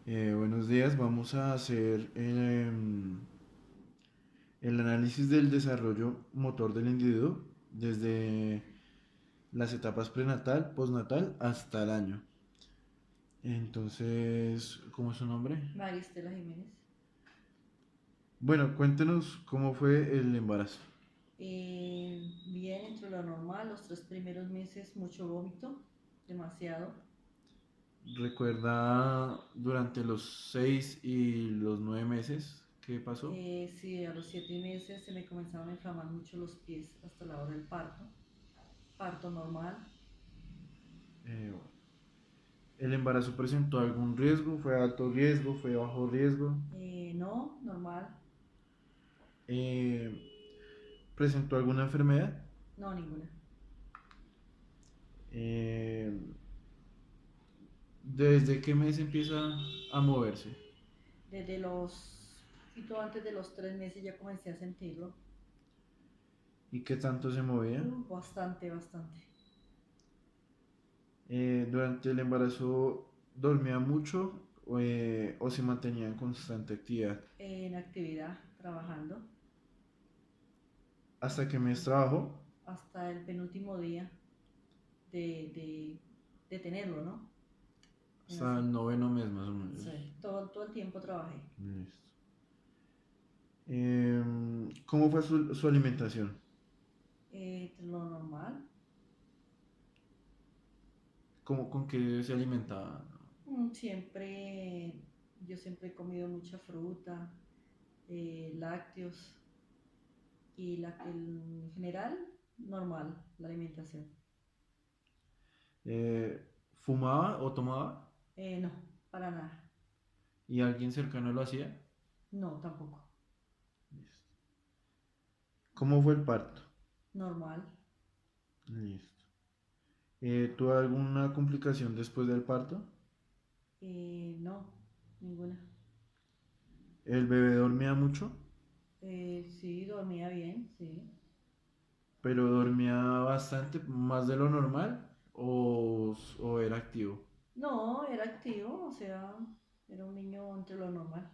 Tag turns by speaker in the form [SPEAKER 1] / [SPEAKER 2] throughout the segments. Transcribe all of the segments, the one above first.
[SPEAKER 1] Buenos días, vamos a hacer el análisis del desarrollo motor del individuo desde las etapas prenatal, postnatal hasta el año. Entonces, ¿cómo es su nombre?
[SPEAKER 2] María Estela Jiménez.
[SPEAKER 1] Bueno, cuéntenos cómo fue el embarazo.
[SPEAKER 2] Bien, entre lo normal, los 3 primeros meses mucho vómito, demasiado.
[SPEAKER 1] ¿Recuerda durante los 6 y los 9 meses qué pasó?
[SPEAKER 2] Sí, a los 7 meses se me comenzaron a inflamar mucho los pies hasta la hora del parto. Parto normal.
[SPEAKER 1] Bueno, ¿el embarazo presentó algún riesgo? ¿Fue alto riesgo? ¿Fue bajo riesgo?
[SPEAKER 2] No, normal.
[SPEAKER 1] Eh, ¿Presentó alguna enfermedad?
[SPEAKER 2] No, ninguna.
[SPEAKER 1] Eh, ¿Desde qué mes empieza a moverse?
[SPEAKER 2] Desde poquito antes de los 3 meses ya comencé a sentirlo.
[SPEAKER 1] ¿Y qué tanto se movía?
[SPEAKER 2] Bastante, bastante.
[SPEAKER 1] Durante el embarazo dormía mucho o se mantenía en constante actividad.
[SPEAKER 2] En actividad, trabajando,
[SPEAKER 1] ¿Hasta qué mes trabajó?
[SPEAKER 2] hasta el penúltimo día de, de, de tenerlo, ¿no? De
[SPEAKER 1] Hasta
[SPEAKER 2] nacer.
[SPEAKER 1] el noveno mes más o menos.
[SPEAKER 2] Sí, todo el tiempo trabajé.
[SPEAKER 1] Listo. ¿Cómo fue su alimentación?
[SPEAKER 2] Lo normal.
[SPEAKER 1] ¿Con qué se alimentaba?
[SPEAKER 2] Siempre, yo siempre he comido mucha fruta, lácteos y en general, normal la alimentación.
[SPEAKER 1] Eh, ¿Fumaba o tomaba?
[SPEAKER 2] No, para nada.
[SPEAKER 1] ¿Y alguien cercano lo hacía?
[SPEAKER 2] No, tampoco.
[SPEAKER 1] Listo. ¿Cómo fue el parto?
[SPEAKER 2] Normal.
[SPEAKER 1] Listo. ¿Tuvo alguna complicación después del parto?
[SPEAKER 2] No, ninguna.
[SPEAKER 1] ¿El bebé dormía mucho?
[SPEAKER 2] Sí, dormía bien, sí.
[SPEAKER 1] ¿Pero dormía bastante, más de lo normal o era activo?
[SPEAKER 2] No, era activo, o sea, era un niño entre lo normal.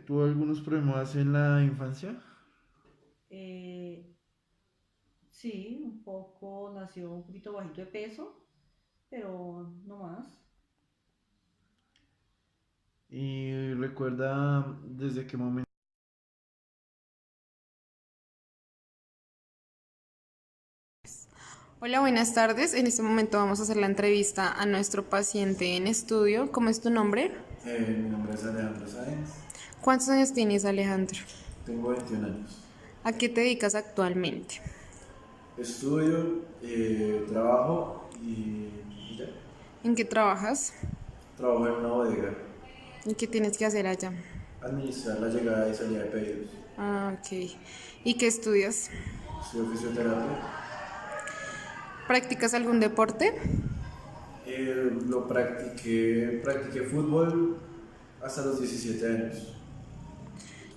[SPEAKER 1] ¿Tuvo algunos problemas en la infancia?
[SPEAKER 2] Eh, sí, un poco, nació un poquito bajito de peso, pero no más.
[SPEAKER 1] ¿Y recuerda desde qué momento?
[SPEAKER 3] Hola, buenas tardes. En este momento vamos a hacer la entrevista a nuestro paciente en estudio. ¿Cómo es tu nombre?
[SPEAKER 1] Mi nombre es Alejandro Sáenz,
[SPEAKER 3] ¿Cuántos años tienes, Alejandro?
[SPEAKER 1] tengo 21 años.
[SPEAKER 3] ¿A qué te dedicas actualmente?
[SPEAKER 1] Estudio, trabajo y ya.
[SPEAKER 3] ¿En qué trabajas?
[SPEAKER 1] Trabajo en una bodega,
[SPEAKER 3] ¿Y qué tienes que hacer allá?
[SPEAKER 1] administrar la llegada y salida de pedidos.
[SPEAKER 3] Ah, ok. ¿Y qué estudias?
[SPEAKER 1] Estudio fisioterapia.
[SPEAKER 3] ¿Practicas algún deporte?
[SPEAKER 1] Practiqué fútbol hasta los 17 años.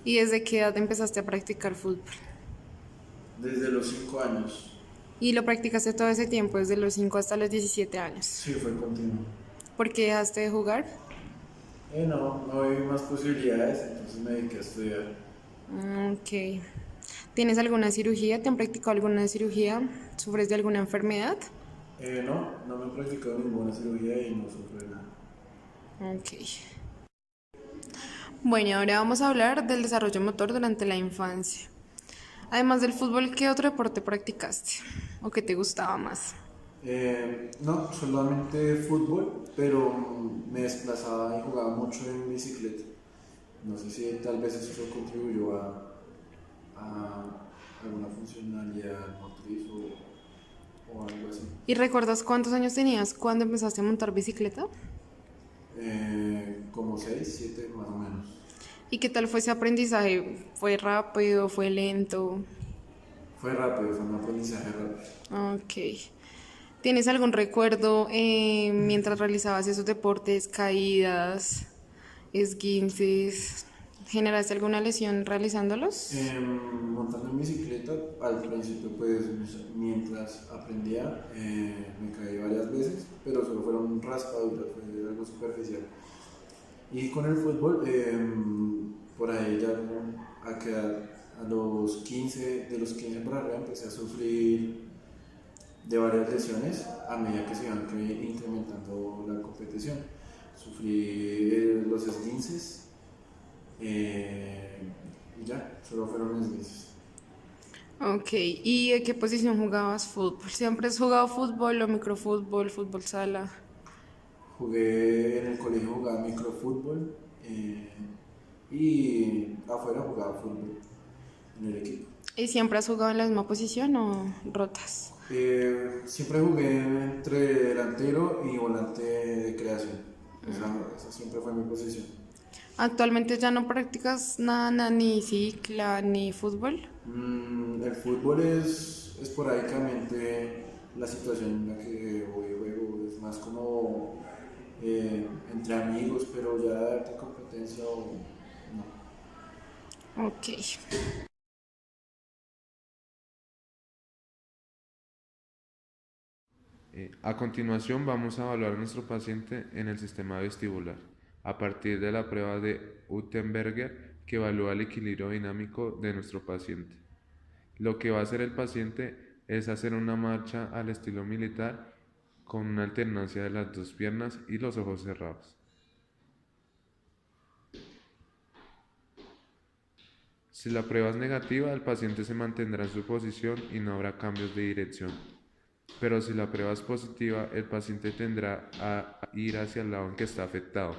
[SPEAKER 3] ¿Y desde qué edad empezaste a practicar fútbol?
[SPEAKER 1] Desde los 5 años.
[SPEAKER 3] ¿Y lo practicaste todo ese tiempo, desde los 5 hasta los 17 años?
[SPEAKER 1] Sí, fue continuo.
[SPEAKER 3] ¿Por qué dejaste de jugar?
[SPEAKER 1] No vi más posibilidades, entonces me dediqué a estudiar.
[SPEAKER 3] Ok. ¿Tienes alguna cirugía? ¿Te han practicado alguna cirugía? ¿Sufres de alguna enfermedad?
[SPEAKER 1] No me he practicado ninguna cirugía y no sufro de nada.
[SPEAKER 3] Ok. Bueno, ahora vamos a hablar del desarrollo motor durante la infancia. Además del fútbol, ¿qué otro deporte practicaste? ¿O qué te gustaba más?
[SPEAKER 1] No, solamente fútbol, pero me desplazaba y jugaba mucho en bicicleta. No sé si tal vez eso contribuyó a alguna funcionalidad motriz o algo así.
[SPEAKER 3] ¿Y recuerdas cuántos años tenías cuando empezaste a montar bicicleta?
[SPEAKER 1] Como 6 7 más o menos.
[SPEAKER 3] ¿Y qué tal fue ese aprendizaje? ¿Fue rápido? ¿Fue lento?
[SPEAKER 1] Fue rápido, fue un aprendizaje rápido.
[SPEAKER 3] Ok. ¿Tienes algún recuerdo mientras realizabas esos deportes, caídas, esguinces? ¿Generaste alguna lesión realizándolos?
[SPEAKER 1] Montando en bicicleta, al principio pues mientras aprendía me caí varias veces, pero solo fueron raspaduras, fue algo algo superficial. Y con el fútbol, por ahí ya a quedar a los 15, de los 15 para arriba empecé a sufrir de varias lesiones a medida que se iban incrementando la competición. Sufrí los esguinces y ya, solo fueron esguinces.
[SPEAKER 3] Ok, ¿y de qué posición jugabas fútbol? ¿Siempre has jugado fútbol o microfútbol, fútbol sala?
[SPEAKER 1] Jugué en el colegio, jugaba microfútbol y afuera jugaba fútbol en el equipo.
[SPEAKER 3] ¿Y siempre has jugado en la misma posición o rotas?
[SPEAKER 1] Siempre jugué entre delantero y volante de creación. Esa siempre fue mi posición.
[SPEAKER 3] ¿Actualmente ya no practicas nada, ni cicla, ni fútbol?
[SPEAKER 1] El fútbol es esporádicamente la situación en la que voy y juego, es más como entre amigos, pero ya darte competencia o no.
[SPEAKER 3] Ok.
[SPEAKER 4] A continuación vamos a evaluar a nuestro paciente en el sistema vestibular, a partir de la prueba de Utenberger que evalúa el equilibrio dinámico de nuestro paciente. Lo que va a hacer el paciente es hacer una marcha al estilo militar con una alternancia de las dos piernas y los ojos cerrados. Si la prueba es negativa, el paciente se mantendrá en su posición y no habrá cambios de dirección. Pero si la prueba es positiva, el paciente tendrá a ir hacia el lado en que está afectado.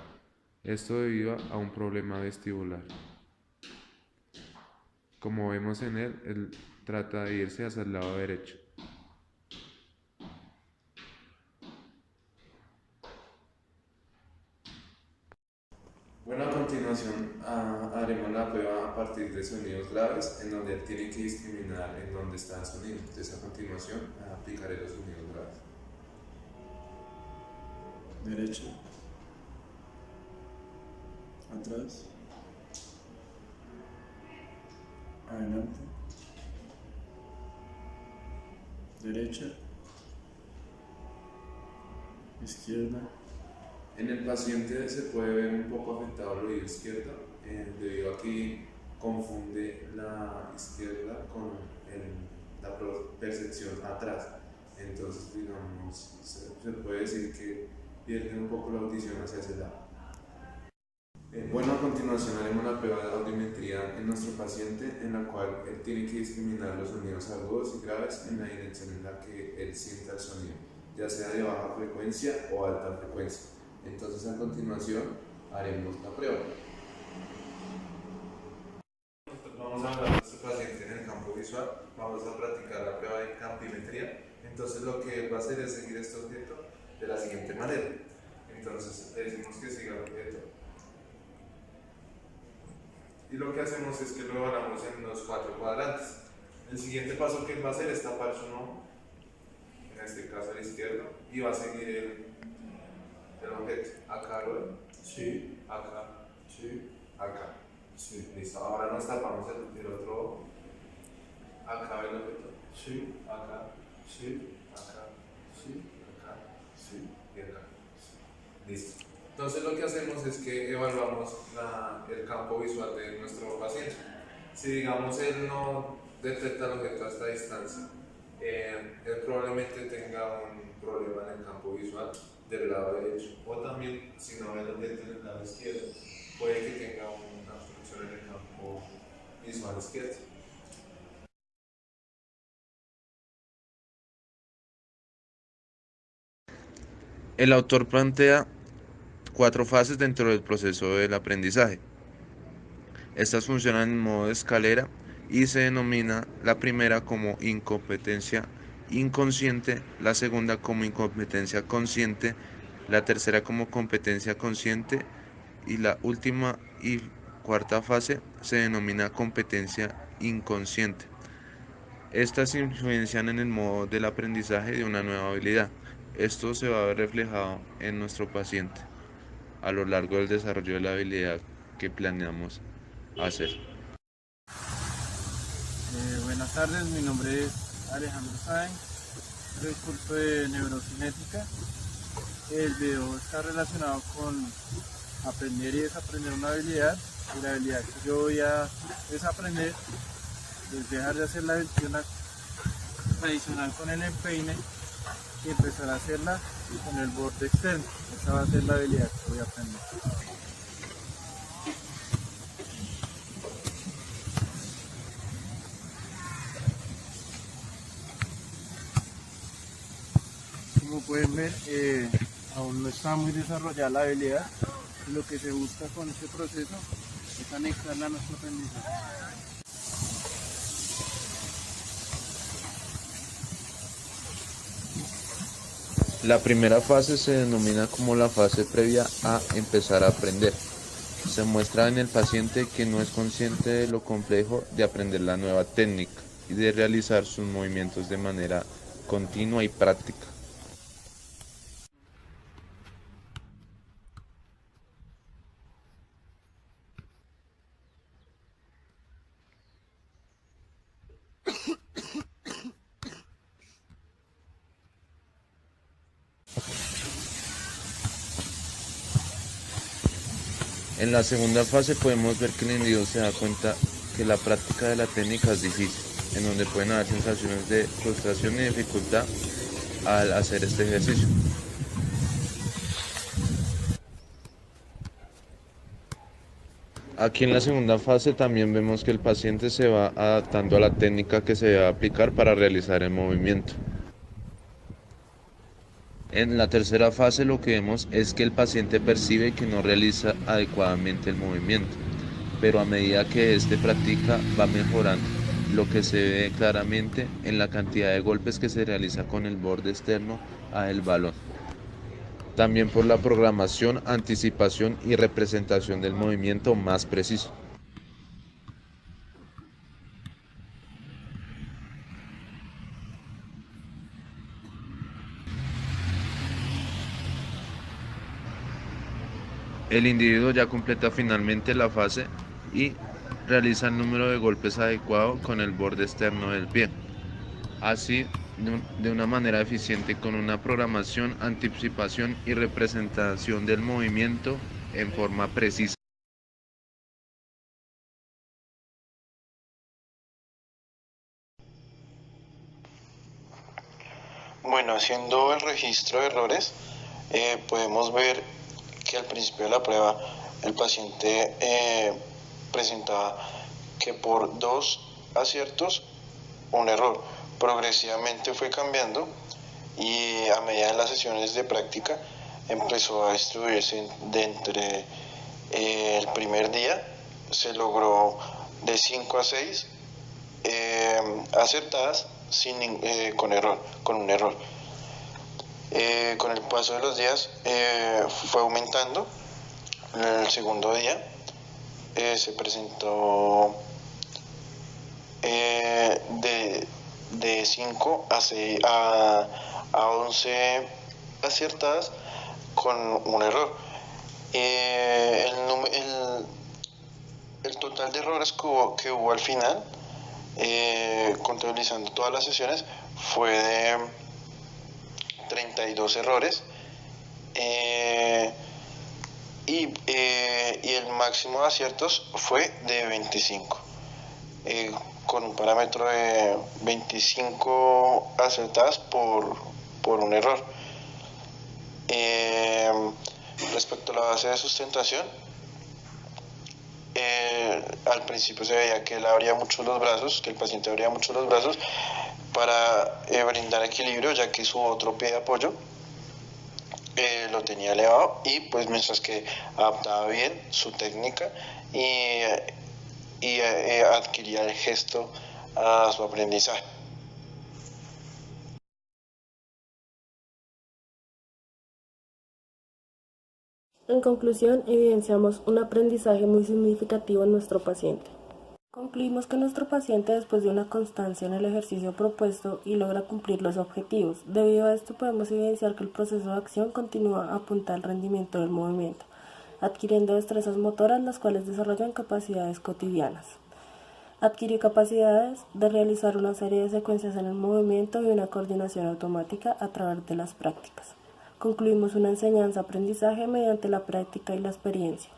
[SPEAKER 4] Esto debido a un problema vestibular. Como vemos en él trata de irse hacia el lado derecho. Bueno, a continuación haremos la prueba a partir de sonidos graves, en donde él tiene que discriminar en dónde está el sonido. Entonces, a continuación aplicaré los sonidos graves.
[SPEAKER 1] Derecha, atrás, adelante, derecha, izquierda.
[SPEAKER 4] En el paciente se puede ver un poco afectado el oído izquierdo, debido a que confunde la izquierda con la percepción atrás. Entonces, digamos, se puede decir que pierde un poco la audición hacia ese lado. Bueno, a continuación haremos la prueba de audiometría en nuestro paciente, en la cual él tiene que discriminar los sonidos agudos y graves en la dirección en la que él sienta el sonido, ya sea de baja frecuencia o alta frecuencia. Entonces, a continuación haremos la prueba. Vamos a hablar de nuestro paciente en el campo visual, vamos a practicar la prueba de campimetría. Entonces, lo que él va a hacer es seguir este objeto de la siguiente manera. Entonces, le decimos que siga el objeto. Y lo que hacemos es que lo evaluamos en los 4 cuadrantes. El siguiente paso que él va a hacer es tapar su ojo, en este caso el izquierdo, y va a seguir el objeto. Acá, ¿lo?
[SPEAKER 1] Sí,
[SPEAKER 4] Acá,
[SPEAKER 1] sí,
[SPEAKER 4] acá.
[SPEAKER 1] sí,
[SPEAKER 4] Listo, ahora nos tapamos el otro ojo. Acá el objeto.
[SPEAKER 1] sí,
[SPEAKER 4] Acá,
[SPEAKER 1] sí,
[SPEAKER 4] acá,
[SPEAKER 1] sí,
[SPEAKER 4] acá
[SPEAKER 1] sí.
[SPEAKER 4] y acá. Listo. Entonces lo que hacemos es que evaluamos el campo visual de nuestro paciente. Si digamos él no detecta el objeto a esta distancia, él probablemente tenga un problema en el campo visual del lado derecho, o también si no ve el objeto en el lado izquierdo, puede que tenga una obstrucción en el campo visual izquierdo. El autor plantea 4 fases dentro del proceso del aprendizaje. Estas funcionan en modo de escalera y se denomina la primera como incompetencia inconsciente, la segunda como incompetencia consciente, la tercera como competencia consciente y la última y cuarta fase se denomina competencia inconsciente. Estas influencian en el modo del aprendizaje de una nueva habilidad. Esto se va a ver reflejado en nuestro paciente a lo largo del desarrollo de la habilidad que planeamos hacer.
[SPEAKER 5] Buenas tardes, mi nombre es Alejandro Sáenz, del curso de neurocinética. el video está relacionado con aprender y desaprender una habilidad, y la habilidad que yo voy a desaprender es dejar de hacer la versión tradicional con el empeine y empezar a hacerla con el borde externo. Esa va a ser la habilidad que voy a aprender. Como pueden ver, aún no está muy desarrollada la habilidad, y lo que se busca con este proceso es anexarla a nuestro aprendizaje.
[SPEAKER 4] La primera fase se denomina como la fase previa a empezar a aprender. Se muestra en el paciente que no es consciente de lo complejo de aprender la nueva técnica y de realizar sus movimientos de manera continua y práctica. En la segunda fase podemos ver que el individuo se da cuenta que la práctica de la técnica es difícil, en donde pueden haber sensaciones de frustración y dificultad al hacer este ejercicio. Aquí en la segunda fase también vemos que el paciente se va adaptando a la técnica que se va a aplicar para realizar el movimiento. En la tercera fase lo que vemos es que el paciente percibe que no realiza adecuadamente el movimiento, pero a medida que éste practica va mejorando, lo que se ve claramente en la cantidad de golpes que se realiza con el borde externo al balón. También por la programación, anticipación y representación del movimiento más preciso. El individuo ya completa finalmente la fase y realiza el número de golpes adecuado con el borde externo del pie. Así, de una manera eficiente con una programación, anticipación y representación del movimiento en forma precisa.
[SPEAKER 6] Bueno, haciendo el registro de errores, podemos ver que al principio de la prueba el paciente presentaba que por 2 aciertos, un error. Progresivamente fue cambiando y a medida de las sesiones de práctica empezó a distribuirse de entre el primer día se logró de 5 a 6 acertadas con un error. Con el paso de los días fue aumentando. En el segundo día se presentó de 5 a 6 a 11 acertadas con un error. El total de errores que hubo al final, contabilizando todas las sesiones, fue de 32 errores. Y el máximo de aciertos fue de 25, con un parámetro de 25 acertadas por un error. Respecto a la base de sustentación, al principio se veía que él abría mucho los brazos, que el paciente abría mucho los brazos para brindar equilibrio, ya que su otro pie de apoyo lo tenía elevado, y pues mientras que adaptaba bien su técnica y adquiría el gesto a su aprendizaje.
[SPEAKER 7] En conclusión, evidenciamos un aprendizaje muy significativo en nuestro paciente. Concluimos que nuestro paciente, después de una constancia en el ejercicio propuesto y logra cumplir los objetivos, debido a esto podemos evidenciar que el proceso de acción continúa a apuntar al rendimiento del movimiento, adquiriendo destrezas motoras las cuales desarrollan capacidades cotidianas. Adquirió capacidades de realizar una serie de secuencias en el movimiento y una coordinación automática a través de las prácticas. Concluimos una enseñanza-aprendizaje mediante la práctica y la experiencia.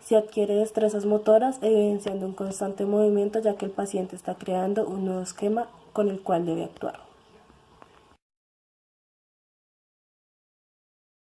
[SPEAKER 7] Se adquiere destrezas motoras evidenciando un constante movimiento ya que el paciente está creando un nuevo esquema con el cual debe actuar.